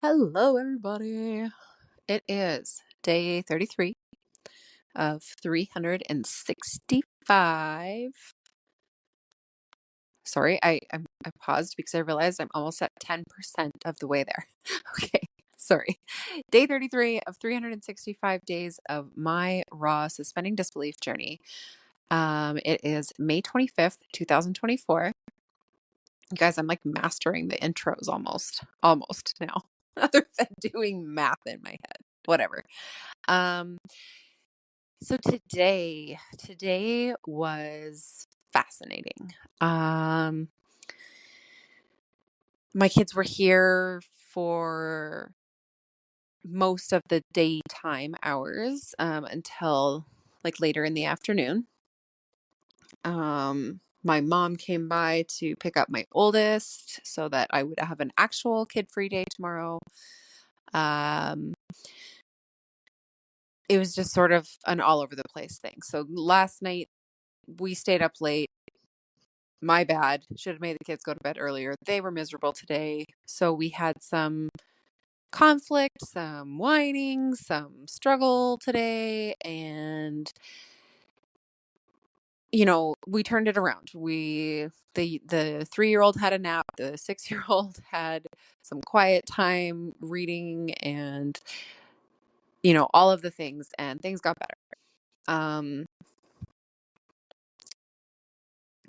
Hello, everybody. It is day 33 of 365. Sorry, I paused because I realized I'm almost at 10% of the way there. Okay, sorry. Day 33 of 365 days of my raw suspending disbelief journey. It is May 25th, 2024. You guys, I'm like mastering the intros almost now, other than doing math in my head. Whatever. Um, so today was fascinating. My kids were here for most of the daytime hours, until like later in the afternoon. My mom came by to pick up my oldest so that I would have an actual kid-free day tomorrow. Um, it was just sort of an all over the place thing. So last night we stayed up late. My bad. Should have made the kids go to bed earlier. They were miserable today. So we had some conflict, some whining, some struggle today. And, we turned it around. The 3-year-old had a nap. The 6-year-old had some quiet time reading and, all of the things, and things got better.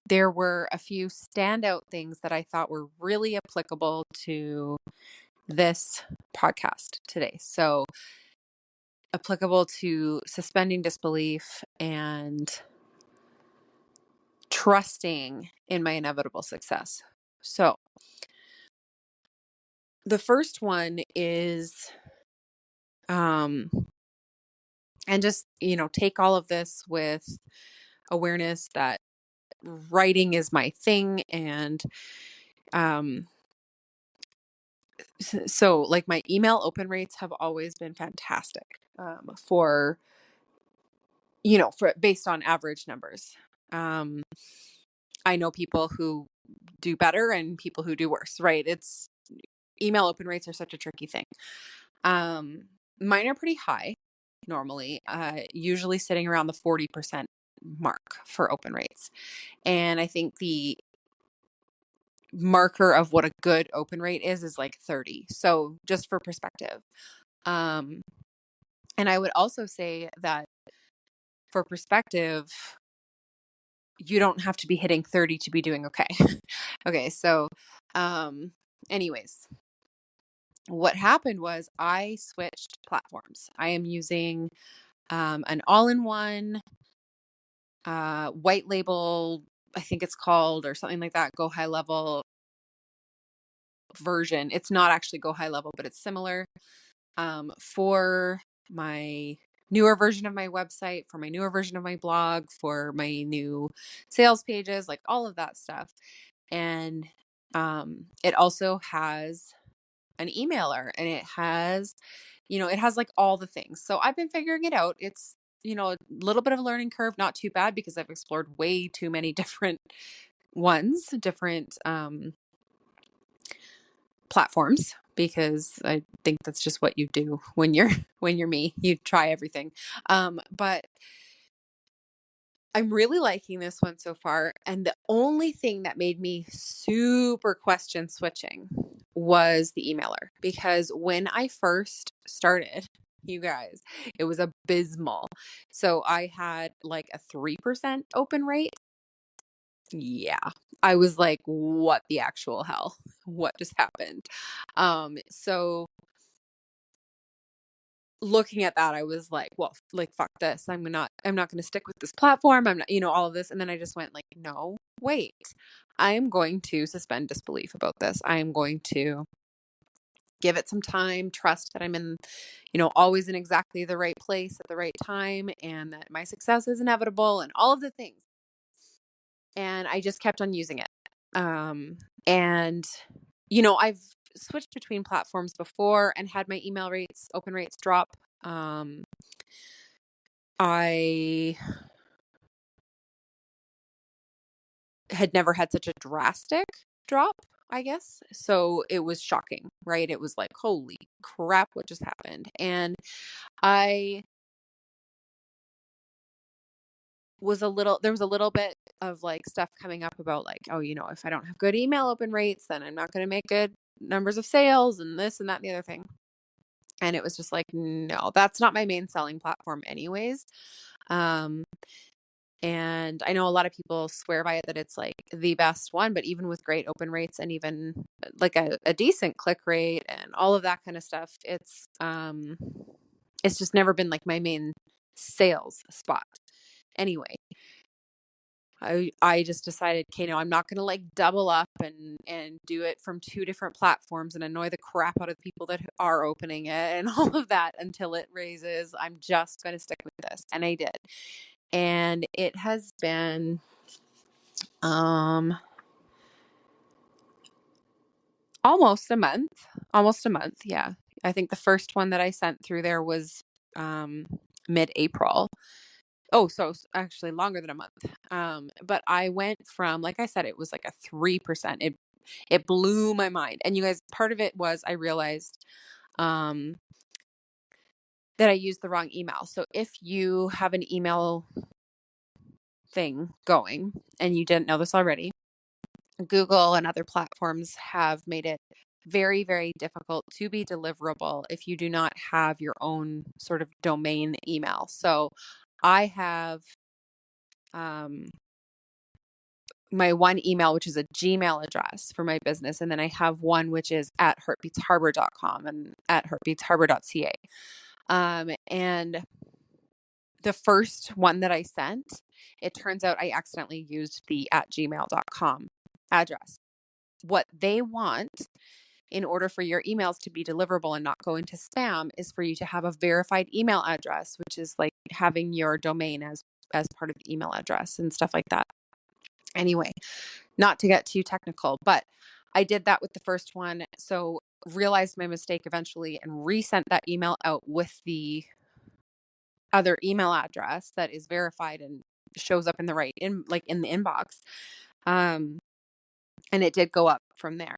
There were a few standout things that I thought were really applicable to this podcast today. So, applicable to suspending disbelief and trusting in my inevitable success. So, the first one is, and just, take all of this with awareness that writing is my thing. And, so like my email open rates have always been fantastic, for based on average numbers. I know people who do better and people who do worse, right? It's email open rates are such a tricky thing. Mine are pretty high normally, usually sitting around the 40% mark for open rates. And I think the marker of what a good open rate is like 30. So just for perspective. And I would also say that for perspective, you don't have to be hitting 30 to be doing okay. Okay, so anyways, what happened was I switched platforms. I am using an all-in-one white label, I think it's called, or something like that, Go High Level version. It's not actually Go High Level, but it's similar, for my newer version of my website, for my newer version of my blog, for my new sales pages, like all of that stuff. And it also has an emailer, and it has like all the things. So I've been figuring it out. It's, a little bit of a learning curve, not too bad because I've explored way too many different platforms, because I think that's just what you do when you're me. You try everything. But I'm really liking this one so far. And the only thing that made me super question switching was the emailer. Because when I first started, you guys, it was abysmal. So I had like a 3% open rate. Yeah. I was like, what the actual hell? What just happened? So looking at that, I was like, well, like, fuck this. I'm not going to stick with this platform. I'm not, all of this. And then I just went like, no, wait, I am going to suspend disbelief about this. I am going to give it some time, trust that I'm in, always in exactly the right place at the right time, and that my success is inevitable and all of the things. And I just kept on using it. And, I've switched between platforms before and had my open rates drop. I had never had such a drastic drop, I guess. So it was shocking, right? It was like, holy crap, what just happened? And I there was a little bit of like stuff coming up about like, oh, if I don't have good email open rates, then I'm not going to make good numbers of sales and this and that and the other thing. And it was just like, no, that's not my main selling platform anyways. Um, and I know a lot of people swear by it that it's like the best one, but even with great open rates and even like a decent click rate and all of that kind of stuff, it's just never been like my main sales spot. Anyway, I just decided, okay, no, I'm not going to like double up and do it from two different platforms and annoy the crap out of the people that are opening it and all of that until it raises. I'm just going to stick with this. And I did. And it has been almost a month. Yeah. I think the first one that I sent through there was mid-April. Oh, so actually longer than a month. But I went from, like I said, it was like a 3%. It blew my mind. And you guys, part of it was I realized that I used the wrong email. So if you have an email thing going and you didn't know this already, Google and other platforms have made it very, very difficult to be deliverable if you do not have your own sort of domain email. So I have my one email, which is a Gmail address for my business. And then I have one, which is at heartbeatsharbor.com and at heartbeatsharbor.ca. And the first one that I sent, it turns out I accidentally used the at gmail.com address. What they want in order for your emails to be deliverable and not go into spam is for you to have a verified email address, which is like having your domain as part of the email address and stuff like that. Anyway, not to get too technical, but I did that with the first one. So realized my mistake eventually and resent that email out with the other email address that is verified and shows up in the right in the inbox. And it did go up from there.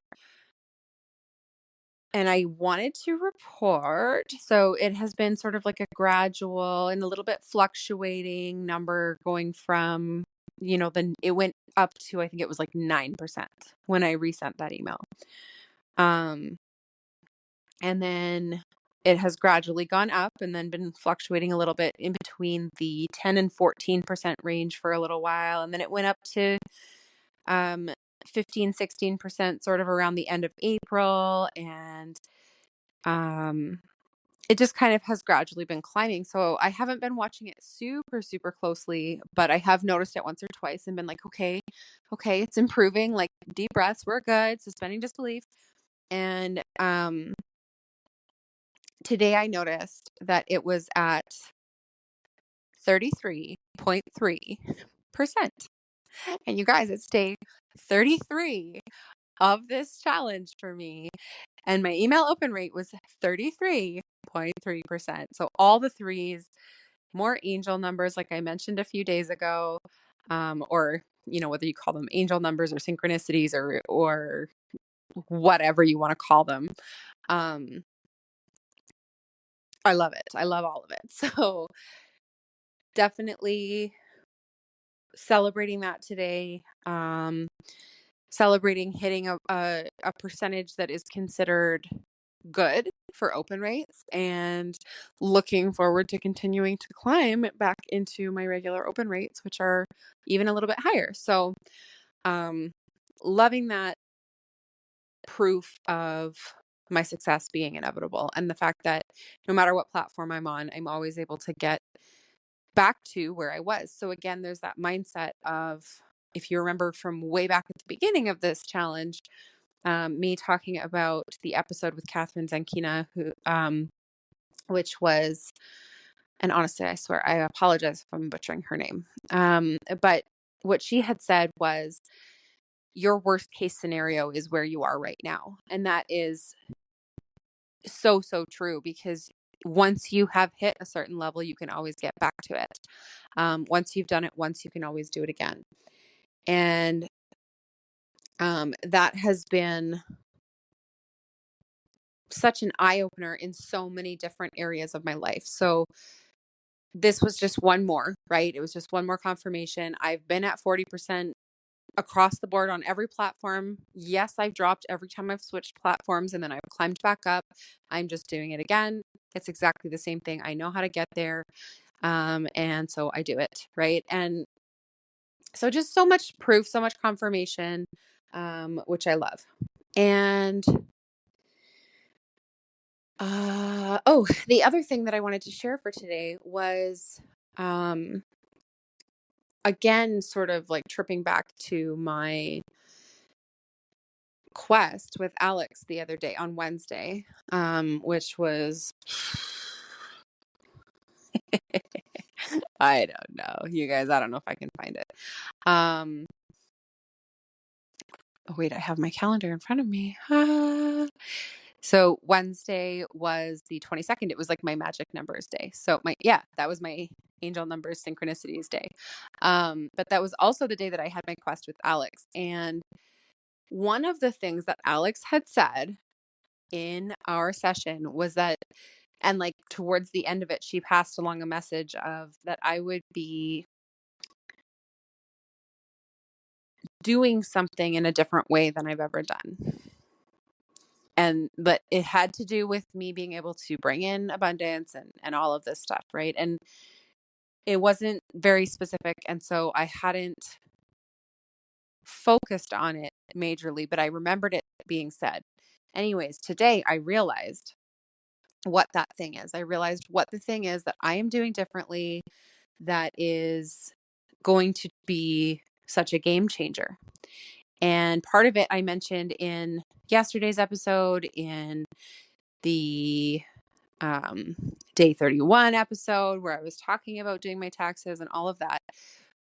And I wanted to report. So it has been sort of like a gradual and a little bit fluctuating number going from, it went up to, I think it was like 9% when I resent that email. And then it has gradually gone up and then been fluctuating a little bit in between the 10 and 14% range for a little while. And then it went up to 15, 16% sort of around the end of April. And it just kind of has gradually been climbing. So I haven't been watching it super, super closely, but I have noticed it once or twice and been like, okay, it's improving. Like deep breaths, we're good. Suspending disbelief. And today I noticed that it was at 33.3%. And you guys, it's day 33 of this challenge for me. And my email open rate was 33.3%. So all the threes, more angel numbers, like I mentioned a few days ago, or, whether you call them angel numbers or synchronicities or whatever you want to call them. I love it. I love all of it. So definitely celebrating that today. Celebrating hitting a percentage that is considered good for open rates and looking forward to continuing to climb back into my regular open rates, which are even a little bit higher. So, loving that proof of my success being inevitable and the fact that no matter what platform I'm on, I'm always able to get back to where I was. So again, there's that mindset of, if you remember from way back at the beginning of this challenge, me talking about the episode with Catherine Zankina, who, which was, and honestly, I swear, I apologize if I'm butchering her name. But what she had said was, your worst case scenario is where you are right now. And that is so, so true, because once you have hit a certain level, you can always get back to it. Once you've done it once, you can always do it again. And That has been such an eye opener in so many different areas of my life. So this was just one more, right? It was just one more confirmation. I've been at 40% across the board on every platform. Yes, I've dropped every time I've switched platforms and then I've climbed back up. I'm just doing it again. It's exactly the same thing. I know how to get there. And so I do it, right? And so just so much proof, so much confirmation, which I love. And the other thing that I wanted to share for today was um again sort of like tripping back to my quest with Alex the other day on Wednesday, which was I don't know, you guys, I don't know if I can find it. Um, oh wait, I have my calendar in front of me. So Wednesday was the 22nd. It was like my magic numbers day. So that was my angel numbers synchronicities day. But that was also the day that I had my quest with Alex. And one of the things that Alex had said in our session was that, and like towards the end of it, she passed along a message of that I would be doing something in a different way than I've ever done. But it had to do with me being able to bring in abundance and all of this stuff, right? And it wasn't very specific. And so I hadn't focused on it majorly, but I remembered it being said. Anyways, today I realized what that thing is. I realized what the thing is that I am doing differently that is going to be such a game changer. And part of it I mentioned in yesterday's episode, in the day 31 episode, where I was talking about doing my taxes and all of that.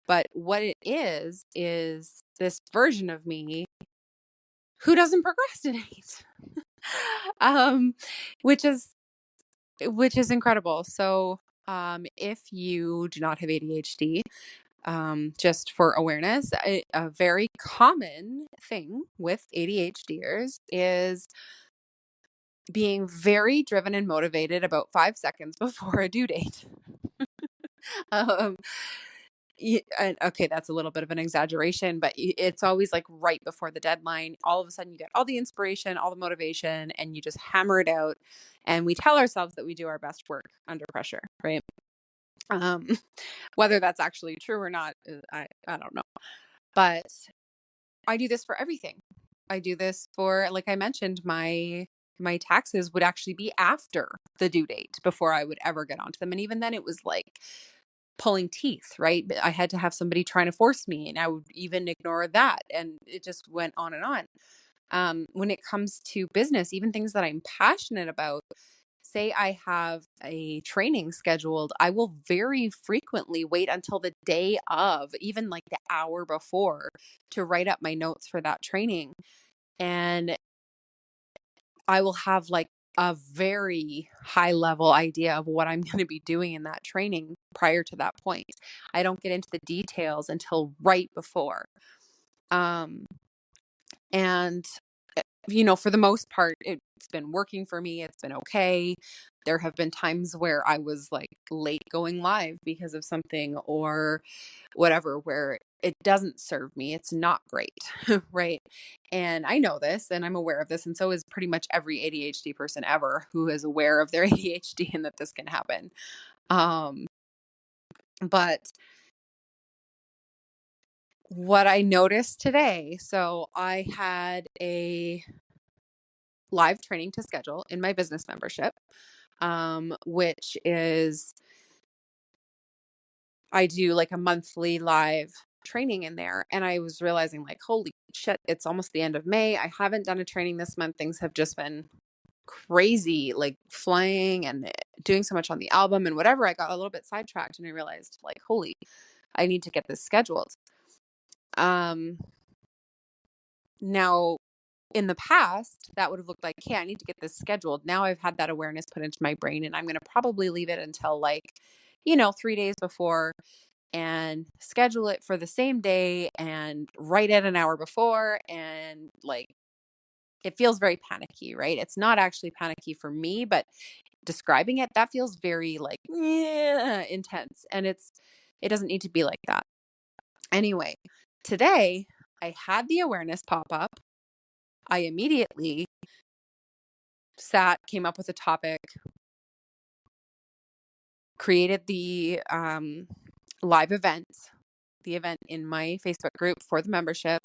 But what it is this version of me who doesn't procrastinate, um, which is incredible. So, if you do not have ADHD, just for awareness, a very common thing with ADHDers is being very driven and motivated about 5 seconds before a due date. um, and okay, that's a little bit of an exaggeration, but it's always like right before the deadline. All of a sudden, you get all the inspiration, all the motivation, and you just hammer it out. And we tell ourselves that we do our best work under pressure, right? Um, whether that's actually true or not, I don't know. But I do this for everything. I do this for, like I mentioned, my taxes would actually be after the due date before I would ever get onto them. And even then it was like pulling teeth, right? I had to have somebody trying to force me and I would even ignore that. And it just went on and on. When it comes to business, even things that I'm passionate about, say I have a training scheduled, I will very frequently wait until the day of, even like the hour before, to write up my notes for that training. And I will have like a very high level idea of what I'm going to be doing in that training prior to that point. I don't get into the details until right before. And for the most part, it's been working for me. It's been okay. There have been times where I was like late going live because of something or whatever, where it doesn't serve me. It's not great. Right. And I know this and I'm aware of this. And so is pretty much every ADHD person ever who is aware of their ADHD and that this can happen. But what I noticed today, so I had a live training to schedule in my business membership, which is I do like a monthly live training in there. And I was realizing like, holy shit, it's almost the end of May. I haven't done a training this month. Things have just been crazy, like flying and doing so much on the album and whatever. I got a little bit sidetracked and I realized like, holy, I need to get this scheduled. Now in the past, that would have looked like, hey, I need to get this scheduled. Now I've had that awareness put into my brain and I'm going to probably leave it until like, 3 days before. and schedule it for the same day and write it an hour before. And like, it feels very panicky, right? It's not actually panicky for me, but describing it, that feels very like intense. And it doesn't need to be like that. Anyway, today I had the awareness pop up. I immediately came up with a topic, created the live event, the event in my Facebook group for the membership,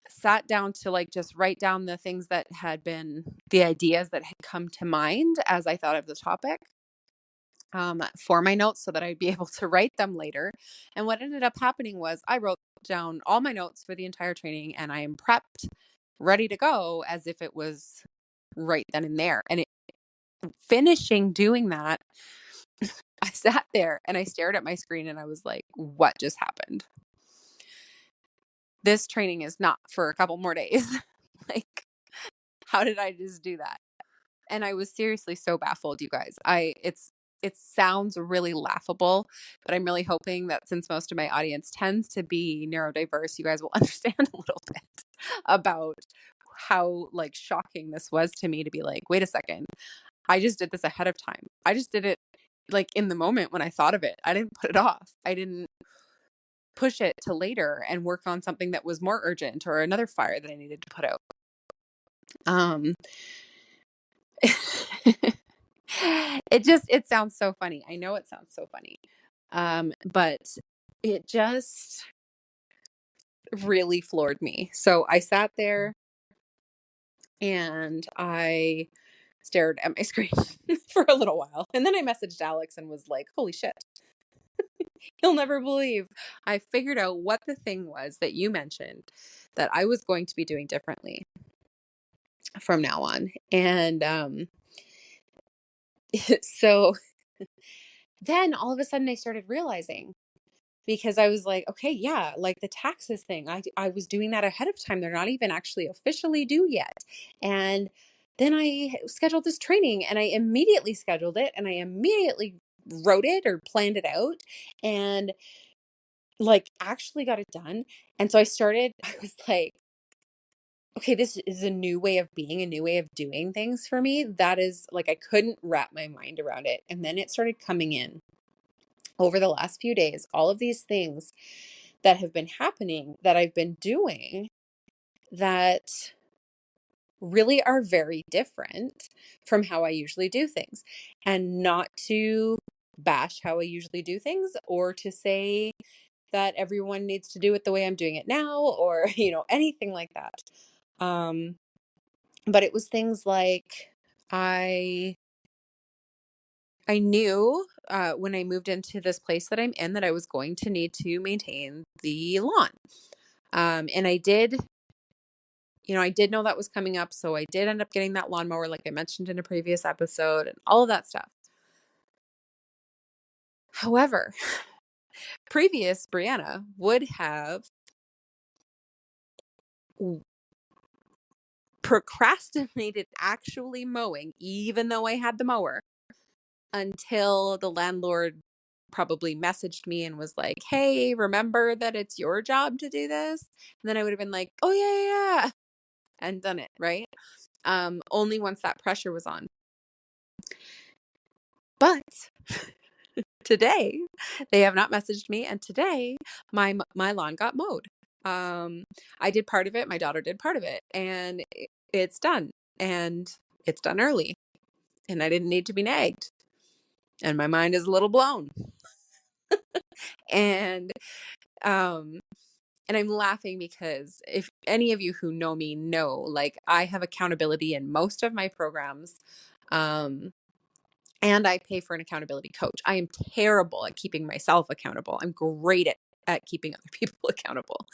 sat down to like just write down the things that had been the ideas that had come to mind as I thought of the topic for my notes so that I'd be able to write them later. And what ended up happening was I wrote down all my notes for the entire training and I am prepped, ready to go as if it was right then and there. And finishing doing that, I sat there and I stared at my screen and I was like, what just happened? This training is not for a couple more days. Like, how did I just do that? And I was seriously so baffled, you guys. It sounds really laughable, but I'm really hoping that since most of my audience tends to be neurodiverse, you guys will understand a little bit about how like shocking this was to me to be like, wait a second, I just did this ahead of time. I just did it like in the moment when I thought of it. I didn't put it off. I didn't push it to later and work on something that was more urgent or another fire that I needed to put out. It sounds so funny. I know it sounds so funny. But it just really floored me. So I sat there and I stared at my screen for a little while. And then I messaged Alex and was like, holy shit, you'll never believe. I figured out what the thing was that you mentioned that I was going to be doing differently from now on. And so then all of a sudden I started realizing, because I was like, okay, yeah, like the taxes thing, I was doing that ahead of time. They're not even actually officially due yet. And then I scheduled this training and I immediately scheduled it and I immediately wrote it or planned it out and like actually got it done. And so I was like, okay, this is a new way of being, a new way of doing things for me. That is like, I couldn't wrap my mind around it. And then it started coming in over the last few days, all of these things that have been happening that I've been doing that really are very different from how I usually do things. And not to bash how I usually do things or to say that everyone needs to do it the way I'm doing it now or, anything like that. But it was things like I knew when I moved into this place that I'm in that I was going to need to maintain the lawn. And I did know that was coming up. So I did end up getting that lawnmower, like I mentioned in a previous episode, and all of that stuff. However, previous Brianna would have procrastinated actually mowing, even though I had the mower, until the landlord probably messaged me and was like, hey, remember that it's your job to do this? And then I would have been like, oh, yeah, and done it, right? Only once that pressure was on. But today, they have not messaged me, and today my lawn got mowed. I did part of it, my daughter did part of it, and it's done, and it's done early, and I didn't need to be nagged, and my mind is a little blown. And I'm laughing because if any of you who know me know, like I have accountability in most of my programs. And I pay for an accountability coach. I am terrible at keeping myself accountable. I'm great at keeping other people accountable.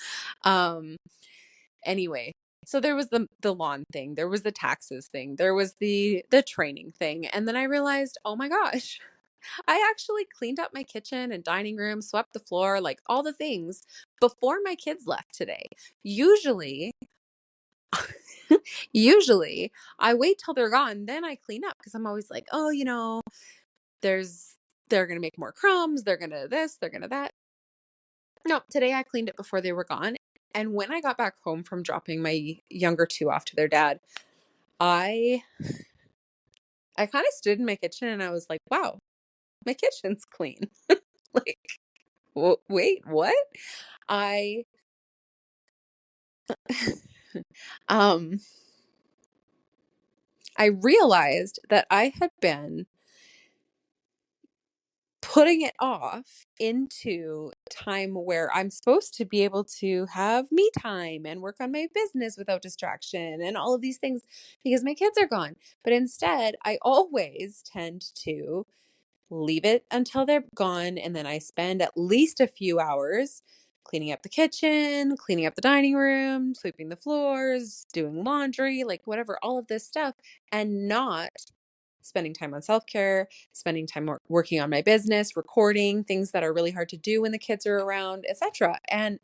Anyway, so there was the lawn thing, there was the taxes thing, there was the training thing, and then I realized, oh my gosh, I actually cleaned up my kitchen and dining room, swept the floor, like all the things before my kids left today. Usually I wait till they're gone, then I clean up because I'm always like, oh, there's they're going to make more crumbs. They're going to this, they're going to that. No, today I cleaned it before they were gone. And when I got back home from dropping my younger two off to their dad, I I kind of stood in my kitchen and I was like, wow, my kitchen's clean. Like, wait, what? I um I realized that I had been putting it off into time where I'm supposed to be able to have me time and work on my business without distraction and all of these things because my kids are gone. But instead, I always tend to leave it until they're gone. And then I spend at least a few hours cleaning up the kitchen, cleaning up the dining room, sweeping the floors, doing laundry, like whatever, all of this stuff, and not spending time on self care, spending time working on my business, recording things that are really hard to do when the kids are around, etc. And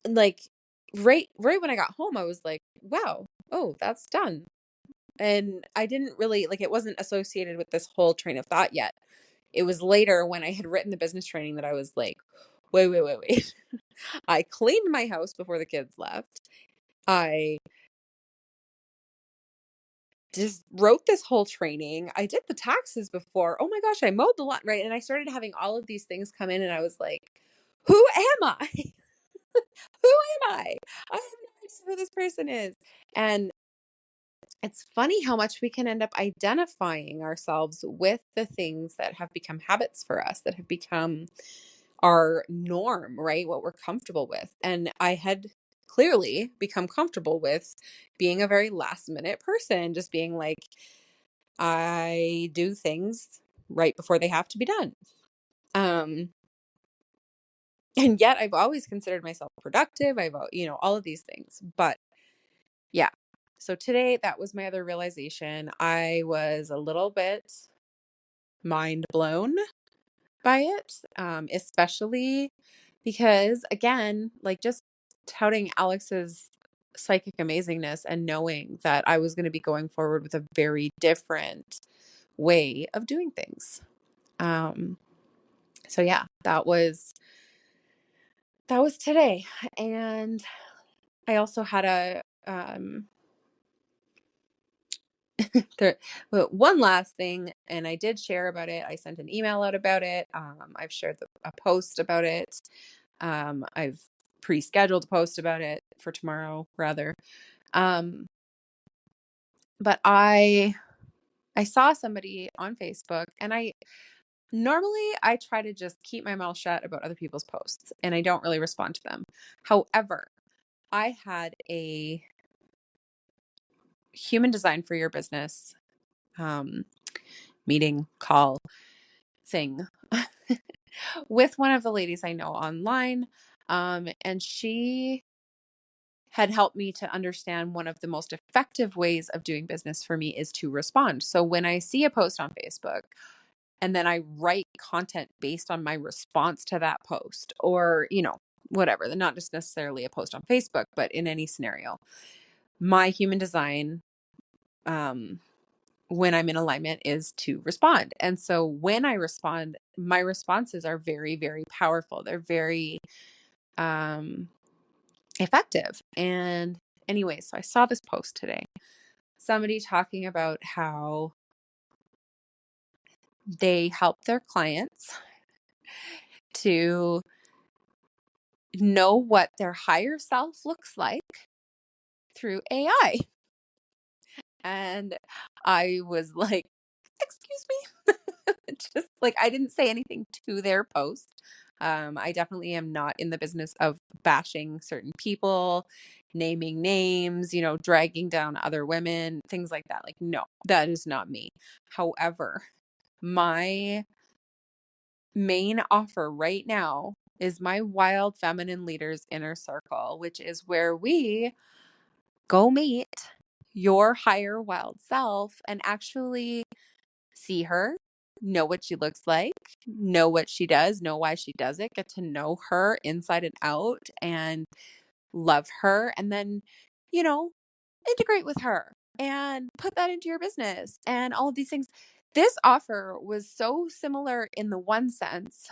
like right when I got home, I was like, wow, oh, that's done. And I didn't really like it wasn't associated with this whole train of thought yet. It was later when I had written the business training that I was like, wait. I cleaned my house before the kids left. I just wrote this whole training. I did the taxes before. Oh my gosh, I mowed the lawn, right? And I started having all of these things come in, and I was like, who am I? Who am I? I have no idea who this person is. And it's funny how much we can end up identifying ourselves with the things that have become habits for us, that have become our norm, right? What we're comfortable with. And I had clearly become comfortable with being a very last minute person, just being like, I do things right before they have to be done. Um, and yet I've always considered myself productive. All of these things. But yeah. So today, that was my other realization. I was a little bit mind blown by it, especially because, again, like just touting Alex's psychic amazingness and knowing that I was going to be going forward with a very different way of doing things. So yeah, that was today. And I also had there one last thing, and I did share about it. I sent an email out about it. I've shared a post about it. I've pre-scheduled a post about it for tomorrow, rather. Um, but I saw somebody on Facebook, and I try to just keep my mouth shut about other people's posts, and I don't really respond to them. However, I had a human design for your business meeting call thing with one of the ladies I know online. And she had helped me to understand one of the most effective ways of doing business for me is to respond. So when I see a post on Facebook and then I write content based on my response to that post, or, whatever, not just necessarily a post on Facebook, but in any scenario, my human design, when I'm in alignment, is to respond. And so when I respond, my responses are very, very powerful. They're very effective. And anyway, so I saw this post today. Somebody talking about how they help their clients to know what their higher self looks like through AI. And I was like, excuse me. Just like I didn't say anything to their post. I definitely am not in the business of bashing certain people, naming names, dragging down other women, things like that. Like, no, that is not me. However, my main offer right now is my Wild Feminine Leaders Inner Circle, which is where we go meet your higher wild self and actually see her, know what she looks like, know what she does, know why she does it, get to know her inside and out and love her, and then, integrate with her and put that into your business and all of these things. This offer was so similar in the one sense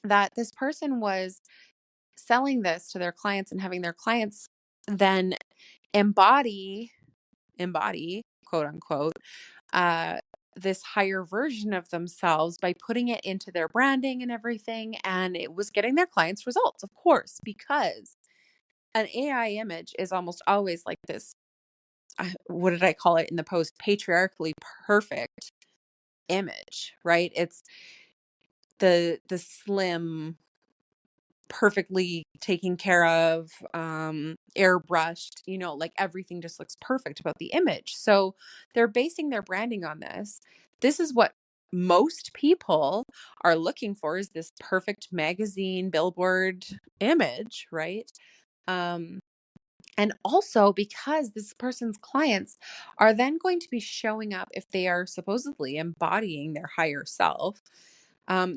that this person was selling this to their clients and having their clients then embody quote unquote uh this higher version of themselves by putting it into their branding and everything, and it was getting their clients results, of course, because an AI image is almost always like this, what did I call it in the post, patriarchally perfect image, right? It's the slim, perfectly taken care of, airbrushed, like everything just looks perfect about the image. So they're basing their branding on this. This is what most people are looking for, is this perfect magazine billboard image, right? Um, and also because this person's clients are then going to be showing up, if they are supposedly embodying their higher self,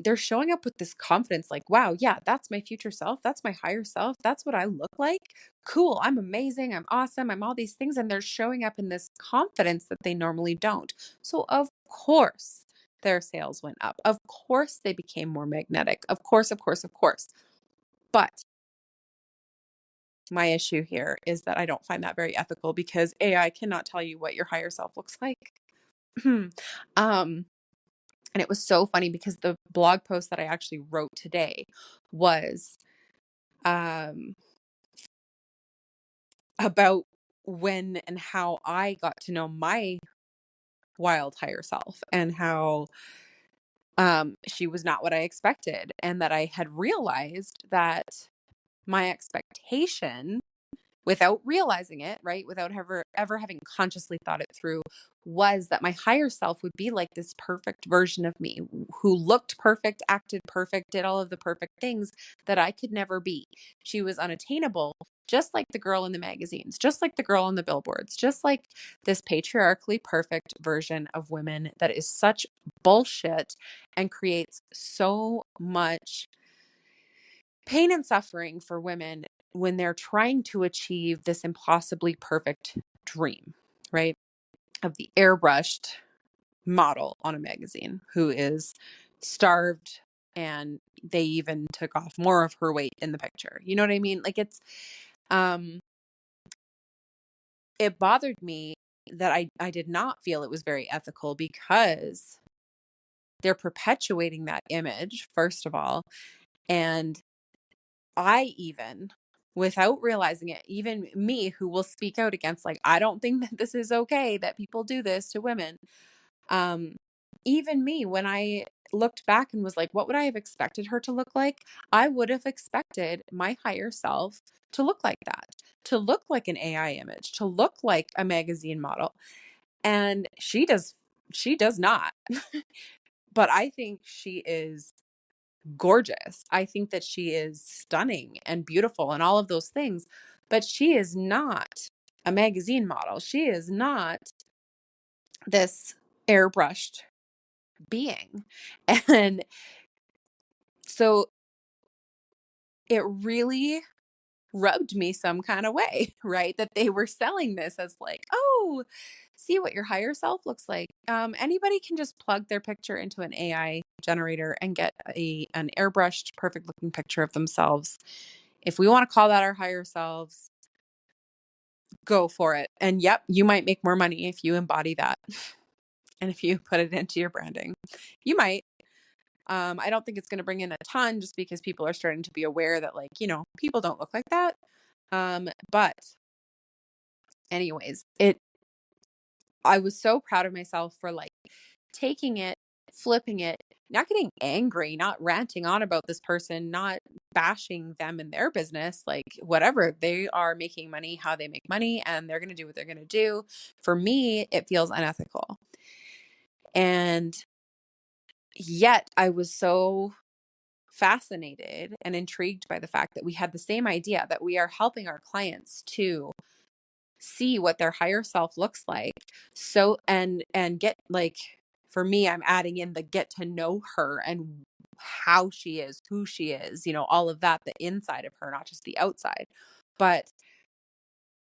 they're showing up with this confidence like, wow, yeah, that's my future self. That's my higher self. That's what I look like. Cool. I'm amazing. I'm awesome. I'm all these things. And they're showing up in this confidence that they normally don't. So, of course, their sales went up. Of course, they became more magnetic. Of course, of course, of course. But my issue here is that I don't find that very ethical, because AI cannot tell you what your higher self looks like. um, and it was so funny because the blog post that I actually wrote today was um, about when and how I got to know my wild higher self, and how she was not what I expected, and that I had realized that my expectation, without realizing it, right? Without ever having consciously thought it through, was that my higher self would be like this perfect version of me, who looked perfect, acted perfect, did all of the perfect things that I could never be. She was unattainable, just like the girl in the magazines, just like the girl on the billboards, just like this patriarchally perfect version of women that is such bullshit and creates so much pain and suffering for women when they're trying to achieve this impossibly perfect dream, right? Of the airbrushed model on a magazine who is starved, and they even took off more of her weight in the picture. You know what I mean? Like, um it bothered me that I did not feel it was very ethical, because they're perpetuating that image, first of all. And I even, without realizing it, even me who will speak out against, like, I don't think that this is okay that people do this to women. Um, Even me, when I looked back and was like, what would I have expected her to look like? I would have expected my higher self to look like that, to look like an AI image, to look like a magazine model. And she does not. But I think she is gorgeous. I think that she is stunning and beautiful and all of those things, but she is not a magazine model. She is not this airbrushed being. And so it really rubbed me some kind of way, right? That they were selling this as like, oh, see what your higher self looks like. Anybody can just plug their picture into an AI generator and get an airbrushed, perfect looking picture of themselves. If we want to call that our higher selves, go for it. And yep, you might make more money if you embody that. And if you put it into your branding, you might. I don't think it's going to bring in a ton, just because people are starting to be aware that, like, people don't look like that. But anyways, I was so proud of myself for, like, taking it, flipping it, not getting angry, not ranting on about this person, not bashing them in their business, like, whatever. They are making money how they make money, and they're going to do what they're going to do. For me, it feels unethical. And yet I was so fascinated and intrigued by the fact that we had the same idea, that we are helping our clients to see what their higher self looks like. So, and get, like, for me, I'm adding in the get to know her and how she is, who she is, all of that, the inside of her, not just the outside. But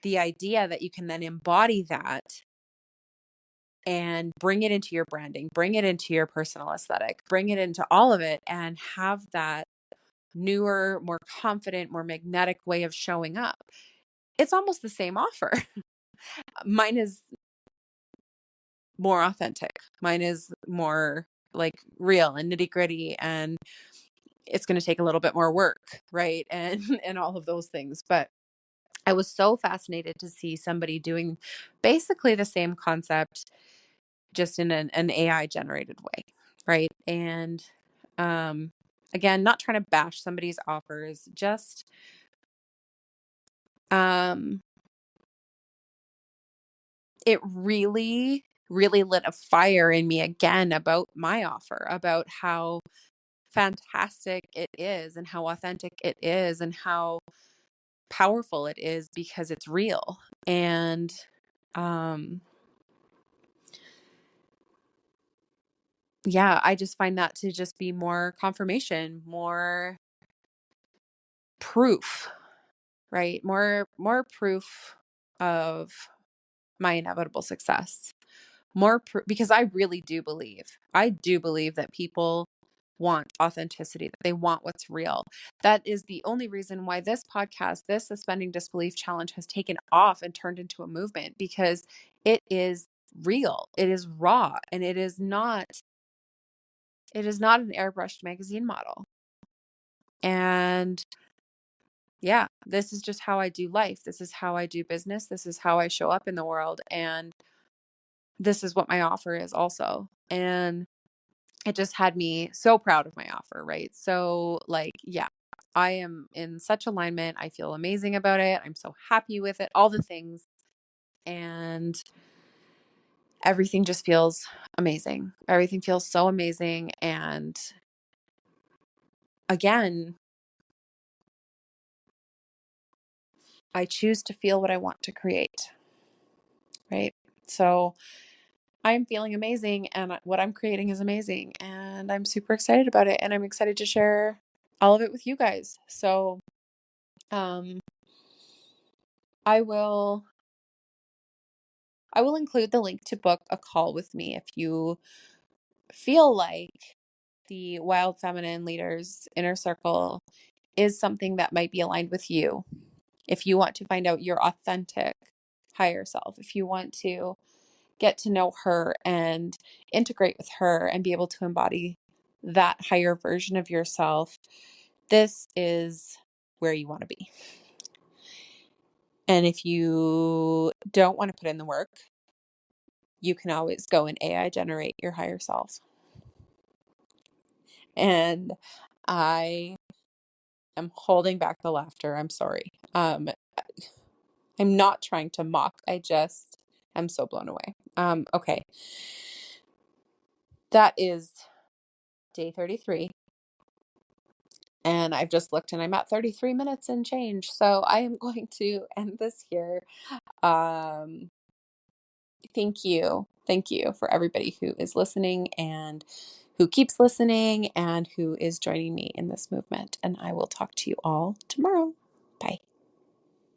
the idea that you can then embody that and bring it into your branding, bring it into your personal aesthetic, bring it into all of it, and have that newer, more confident, more magnetic way of showing up. It's almost the same offer. Mine is more authentic. Mine is more like real and nitty gritty, and it's going to take a little bit more work, right? And all of those things. But I was so fascinated to see somebody doing basically the same concept, just in an AI generated way, right? And again, not trying to bash somebody's offers, just um it really, really lit a fire in me again about my offer, about how fantastic it is and how authentic it is and how powerful it is because it's real. And um yeah, I just find that to just be more confirmation, more proof, right? More proof of my inevitable success. Because I do believe that people want authenticity, that they want what's real. That is the only reason why this podcast, this Suspending Disbelief Challenge, has taken off and turned into a movement, because it is real, it is raw, and it is not an airbrushed magazine model. And yeah, this is just how I do life. This is how I do business. This is how I show up in the world. And this is what my offer is also. And it just had me so proud of my offer, right? So, like, yeah, I am in such alignment. I feel amazing about it. I'm so happy with it, all the things. And everything just feels amazing. Everything feels so amazing. And again, I choose to feel what I want to create, right? So I'm feeling amazing, and what I'm creating is amazing, and I'm super excited about it, and I'm excited to share all of it with you guys. So um I will include the link to book a call with me if you feel like the Wild Feminine Leaders Inner Circle is something that might be aligned with you. If you want to find out your authentic higher self, if you want to get to know her and integrate with her and be able to embody that higher version of yourself, this is where you want to be. And if you don't want to put in the work, you can always go and AI generate your higher self. And I am holding back the laughter. I'm sorry. I'm not trying to mock. I just am so blown away. Okay. That is day 33. And I've just looked and I'm at 33 minutes and change. So I am going to end this here. Um, Thank you. Thank you for everybody who is listening and who keeps listening and who is joining me in this movement. And I will talk to you all tomorrow. Bye.